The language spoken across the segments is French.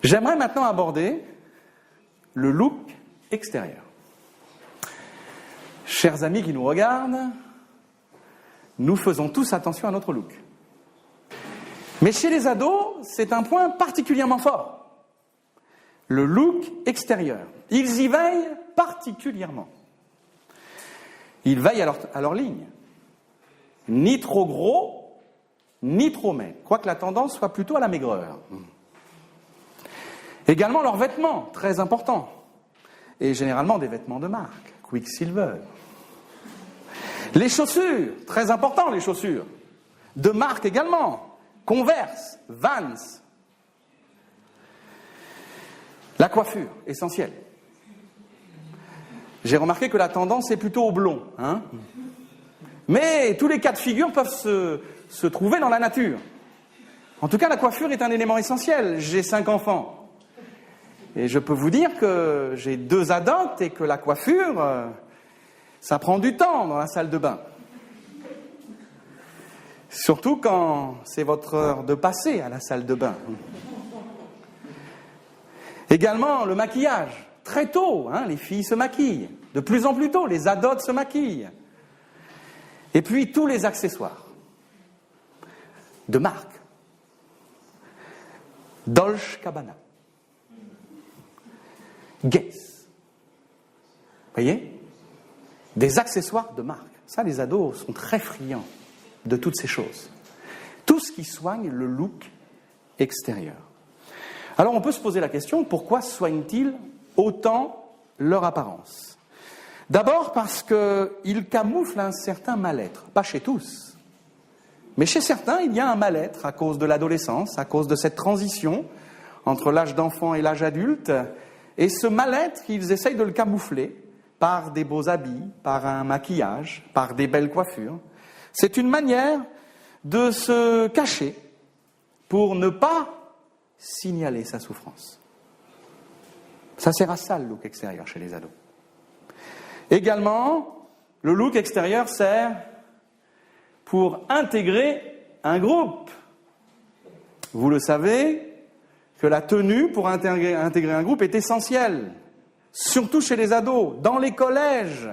J'aimerais maintenant aborder le look extérieur. Chers amis qui nous regardent, nous faisons tous attention à notre look. Mais chez les ados, c'est un point particulièrement fort. Le look extérieur. Ils y veillent particulièrement. Ils veillent à leur ligne. Ni trop gros, ni trop maigre. Quoique la tendance soit plutôt à la maigreur. Également leurs vêtements, très importants. Et généralement des vêtements de marque, Quicksilver. Les chaussures, très important les chaussures. De marque également, Converse, Vans. La coiffure, essentielle. J'ai remarqué que la tendance est plutôt au blond. Mais tous les cas de figure peuvent se trouver dans la nature. En tout cas, la coiffure est un élément essentiel. J'ai 5 enfants. Et je peux vous dire que j'ai 2 adotes et que la coiffure, ça prend du temps dans la salle de bain. Surtout quand c'est votre heure de passer à la salle de bain. Également, le maquillage. Très tôt, les filles se maquillent. De plus en plus tôt, les adotes se maquillent. Et puis, tous les accessoires. De marque. Dolce Gabbana. Guess. Voyez ? Des accessoires de marque. Ça, les ados sont très friands de toutes ces choses. Tout ce qui soigne le look extérieur. Alors, on peut se poser la question, pourquoi soignent-ils autant leur apparence ? D'abord parce qu'ils camouflent un certain mal-être. Pas chez tous. Mais chez certains, il y a un mal-être à cause de l'adolescence, à cause de cette transition entre l'âge d'enfant et l'âge adulte. Et ce mal-être, ils essayent de le camoufler par des beaux habits, par un maquillage, par des belles coiffures. C'est une manière de se cacher pour ne pas signaler sa souffrance. Ça sert à ça, le look extérieur chez les ados. Également, le look extérieur sert pour intégrer un groupe. Vous le savez, que la tenue pour intégrer un groupe est essentielle, surtout chez les ados, dans les collèges.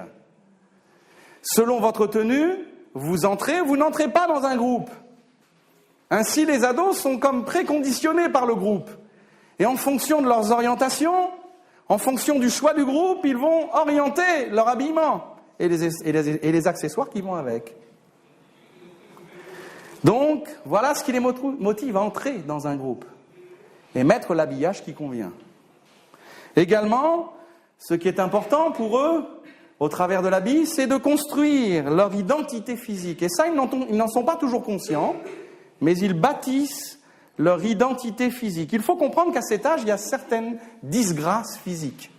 Selon votre tenue, vous entrez ou vous n'entrez pas dans un groupe. Ainsi, les ados sont comme préconditionnés par le groupe. Et en fonction de leurs orientations, en fonction du choix du groupe, ils vont orienter leur habillement et les accessoires qui vont avec. Donc, voilà ce qui les motive à entrer dans un groupe et mettre l'habillage qui convient. Également, ce qui est important pour eux, au travers de l'habit, c'est de construire leur identité physique. Et ça, ils n'en sont pas toujours conscients, mais ils bâtissent leur identité physique. Il faut comprendre qu'à cet âge, il y a certaines disgrâces physiques.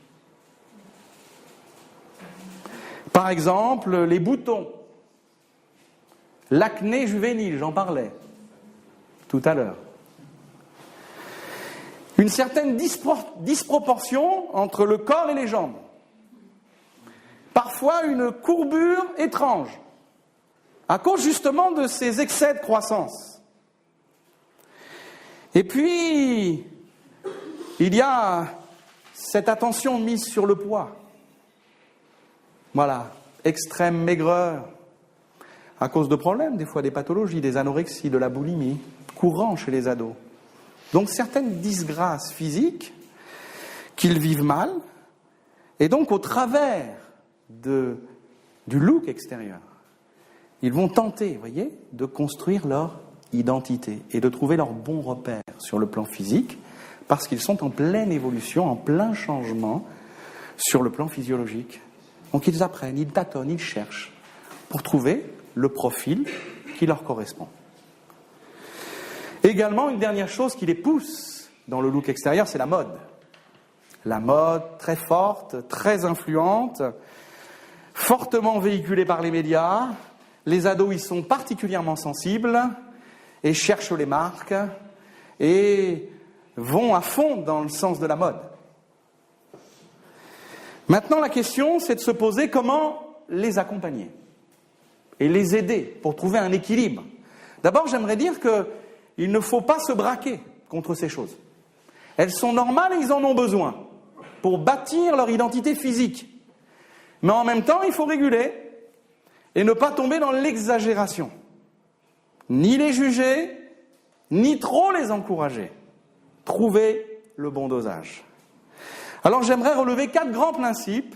Par exemple, les boutons, l'acné juvénile, j'en parlais tout à l'heure. Une certaine disproportion entre le corps et les jambes. Parfois une courbure étrange, à cause justement de ces excès de croissance. Et puis, il y a cette attention mise sur le poids. Voilà, extrême maigreur, à cause de problèmes, des fois des pathologies, des anorexies, de la boulimie, courant chez les ados. Donc certaines disgrâces physiques qu'ils vivent mal, et donc au travers du look extérieur, ils vont tenter, voyez, de construire leur identité et de trouver leur bon repère sur le plan physique, parce qu'ils sont en pleine évolution, en plein changement sur le plan physiologique. Donc ils apprennent, ils tâtonnent, ils cherchent pour trouver le profil qui leur correspond. Également, une dernière chose qui les pousse dans le look extérieur, c'est la mode. La mode très forte, très influente, fortement véhiculée par les médias. Les ados y sont particulièrement sensibles et cherchent les marques et vont à fond dans le sens de la mode. Maintenant, la question, c'est de se poser comment les accompagner et les aider pour trouver un équilibre. D'abord, j'aimerais dire qu'il ne faut pas se braquer contre ces choses. Elles sont normales et ils en ont besoin pour bâtir leur identité physique. Mais en même temps, il faut réguler et ne pas tomber dans l'exagération. Ni les juger, ni trop les encourager. Trouver le bon dosage. Alors j'aimerais relever 4 grands principes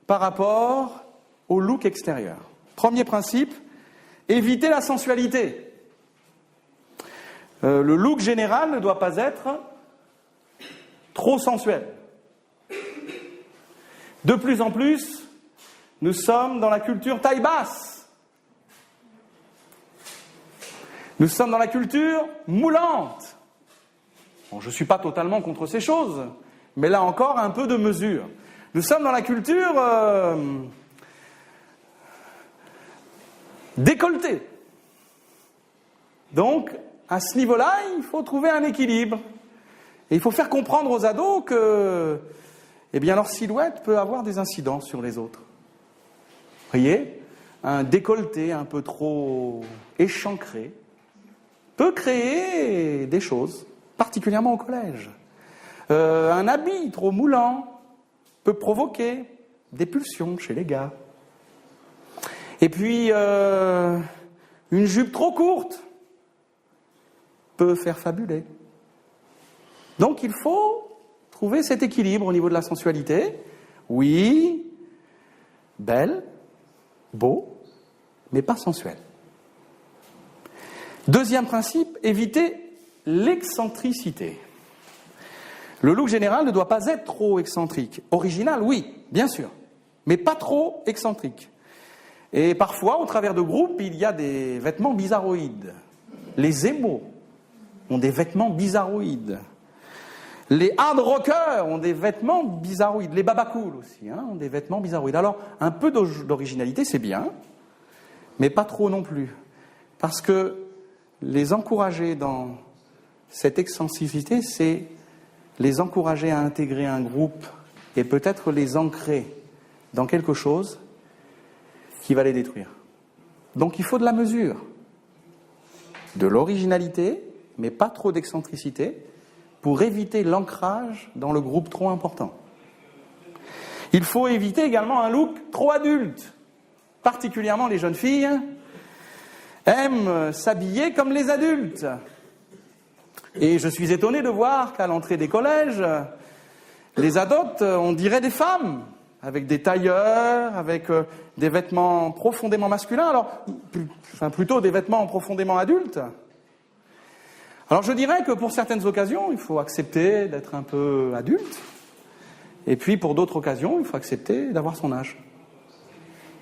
par rapport au look extérieur. Premier principe, éviter la sensualité. Le look général ne doit pas être trop sensuel. De plus en plus, nous sommes dans la culture taille basse. Nous sommes dans la culture moulante. Bon, je ne suis pas totalement contre ces choses, mais là encore, un peu de mesure. Nous sommes dans la culture décolletée. Donc, à ce niveau-là, il faut trouver un équilibre. Et il faut faire comprendre aux ados que leur silhouette peut avoir des incidences sur les autres. Vous voyez, un décolleté un peu trop échancré peut créer des choses, particulièrement au collège. Un habit trop moulant peut provoquer des pulsions chez les gars. Et puis, une jupe trop courte peut faire fabuler. Donc, il faut trouver cet équilibre au niveau de la sensualité. Oui, belle, beau, mais pas sensuel. Deuxième principe, éviter l'excentricité. Le look général ne doit pas être trop excentrique. Original, oui, bien sûr, mais pas trop excentrique. Et parfois, au travers de groupes, il y a des vêtements bizarroïdes. Les émos ont des vêtements bizarroïdes. Les hard rockers ont des vêtements bizarroïdes. Les babacool aussi ont des vêtements bizarroïdes. Alors, un peu d'originalité, c'est bien, mais pas trop non plus. Parce que les encourager dans cette excentricité, c'est les encourager à intégrer un groupe et peut-être les ancrer dans quelque chose qui va les détruire. Donc il faut de la mesure, de l'originalité, mais pas trop d'excentricité, pour éviter l'ancrage dans le groupe trop important. Il faut éviter également un look trop adulte. Particulièrement les jeunes filles aiment s'habiller comme les adultes. Et je suis étonné de voir qu'à l'entrée des collèges, les ados, on dirait des femmes, avec des tailleurs, avec des vêtements profondément masculins, plutôt des vêtements profondément adultes. Alors je dirais que pour certaines occasions, il faut accepter d'être un peu adulte, et puis pour d'autres occasions, il faut accepter d'avoir son âge.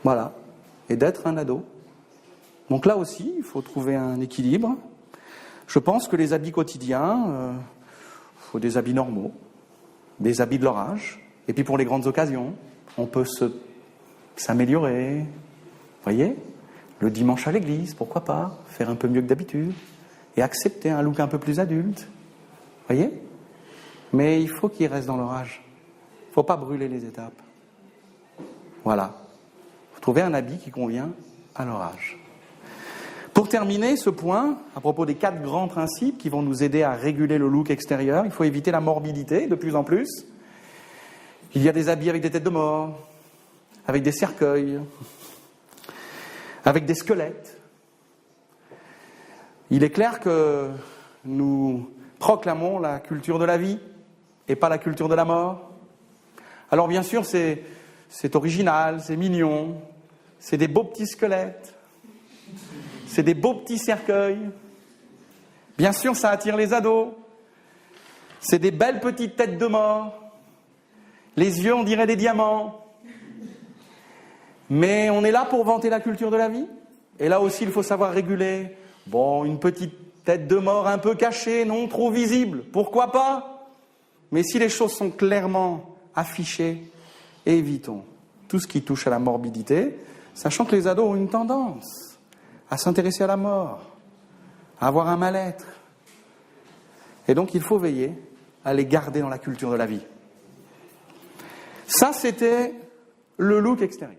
Voilà, et d'être un ado. Donc là aussi, il faut trouver un équilibre. Je pense que les habits quotidiens, il faut des habits normaux, des habits de leur âge. Et puis pour les grandes occasions, on peut s'améliorer. Vous voyez ? Le dimanche à l'église, pourquoi pas ? Faire un peu mieux que d'habitude. Et accepter un look un peu plus adulte. Vous voyez ? Mais il faut qu'ils restent dans leur âge. Il ne faut pas brûler les étapes. Voilà. Il faut trouver un habit qui convient à leur âge. Pour terminer ce point, à propos des 4 grands principes qui vont nous aider à réguler le look extérieur, il faut éviter la morbidité de plus en plus. Il y a des habits avec des têtes de mort, avec des cercueils, avec des squelettes. Il est clair que nous proclamons la culture de la vie et pas la culture de la mort. Alors bien sûr, c'est original, c'est mignon, c'est des beaux petits squelettes. C'est des beaux petits cercueils. Bien sûr, ça attire les ados. C'est des belles petites têtes de mort. Les yeux, on dirait des diamants. Mais on est là pour vanter la culture de la vie. Et là aussi, il faut savoir réguler. Bon, une petite tête de mort un peu cachée, non trop visible. Pourquoi pas ? Mais si les choses sont clairement affichées, évitons tout ce qui touche à la morbidité, sachant que les ados ont une tendance à s'intéresser à la mort, à avoir un mal-être. Et donc il faut veiller à les garder dans la culture de la vie. Ça, c'était le look extérieur.